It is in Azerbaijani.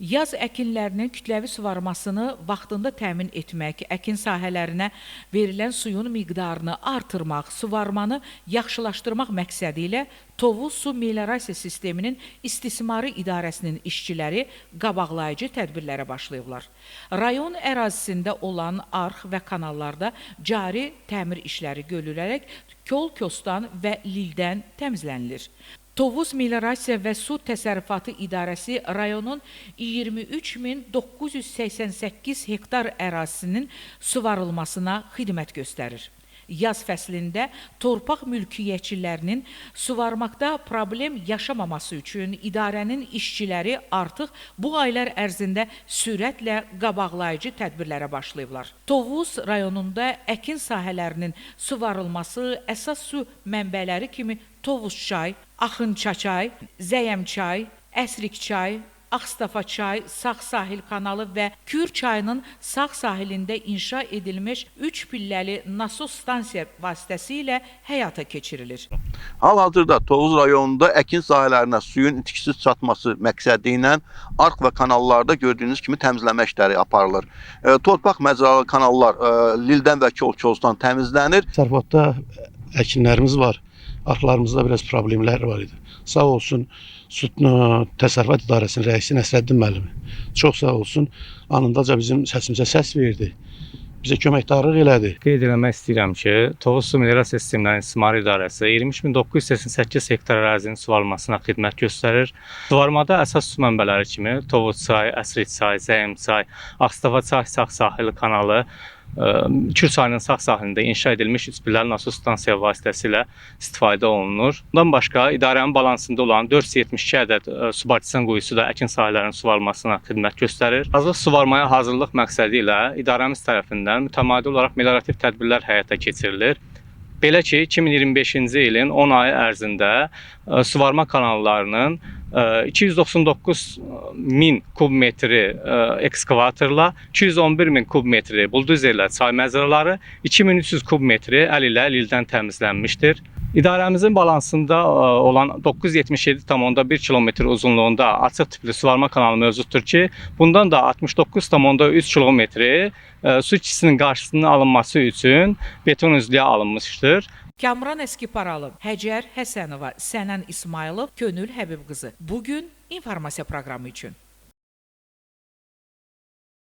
Yaz əkinlərinin kütləvi suvarmasını vaxtında təmin etmək, əkin sahələrinə verilən suyun miqdarını artırmaq, suvarmanı yaxşılaşdırmaq məqsədi ilə Tovuz Su Meliorasiya Sisteminin İstismarı İdarəsinin işçiləri qabaqlayıcı tədbirlərə başlayıblar. Rayon ərazisində olan arx və kanallarda cari təmir işləri görülərək kol-kostan və lildən təmizlənilir. Tovuz Meliorasiya və Su Təsərrüfatı İdarəsi rayonun 23.988 hektar ərazisinin suvarılmasına xidmət göstərir. Yaz fəslində torpaq mülkiyyətçilərinin suvarmaqda problem yaşamaması üçün idarənin işçiləri artıq bu aylar ərzində sürətlə qabaqlayıcı tədbirlərə başlayıblar. Tovuz rayonunda əkin sahələrinin suvarılması əsas su mənbələri kimi Tovuz çay, Axınça çay, Zəyəm çay, Əsrik çay, Ağstafa çay, Sağ sahil kanalı və Kür çayının sağ sahilində inşa edilmiş 3 pilləli nasos stansiya vasitəsilə həyata keçirilir. Hal-hazırda Tovuz rayonunda əkin sahələrinə suyun itkisiz çatması məqsədi ilə arx və kanallarda gördüyünüz kimi təmizləmə işləri aparılır. Torpaq məcralı kanallar lildən və kol-kosdan təmizlənir. Təsərrüfatda əkinlərimiz var. Arxlarımızda biraz problemlər var idi. Sağ olsun Su Təsərrüfat İdarəsinin rəisi Nəsrəddin müəllimi. Çox sağ olsun. Anındaca bizim səsimizə səs verdi. Bizə köməkdarlıq elədi. Qeyd eləmək istəyirəm ki, Tovuz Su Meliorasiya Sistemlərinin İstismarı İdarəsi 23.988 hektar ərazinin suvarılmasına xidmət göstərir. Suvarmada əsas su mənbələri kimi Tovuz çay, Əsrik çay, Zəyəm çay, Ağstafa çay, Sağ sahili kanalı, Kür çayının sağ sahilində inşa edilmiş 3 pilləli nasos stansiya vasitəsilə istifadə olunur. Bundan başqa, idarənin balansında olan 472 ədəd subartisan quyusu da əkin sahələrinin suvarılmasına xidmət göstərir. Hazırlıq suvarmaya hazırlıq məqsədi ilə idarəmiz tərəfindən mütəmadi olaraq meliorativ tədbirlər həyata keçirilir. Belə ki, 2025-ci ilin 10 ayı ərzində suvarma kanallarının 299.000 kub metri ekskavatorla, 211.000 kub metri buldozerlə çay məzraları, 2300 kub metri əl ilə lildən təmizlənmişdir. İdarəmizin balansında olan 977,1 kilometr uzunluğunda açıq tipli suvarma kanalı mövcuddur ki, bundan da 69,3 kilometri su itkisinin qarşısının alınması üçün beton üzlüyə alınmışdır. Kamran Əskiparalı, Həcər Həsənova, Sənan İsmailov, Könül Həbib qızı. Bugün informasiya proqramı üçün.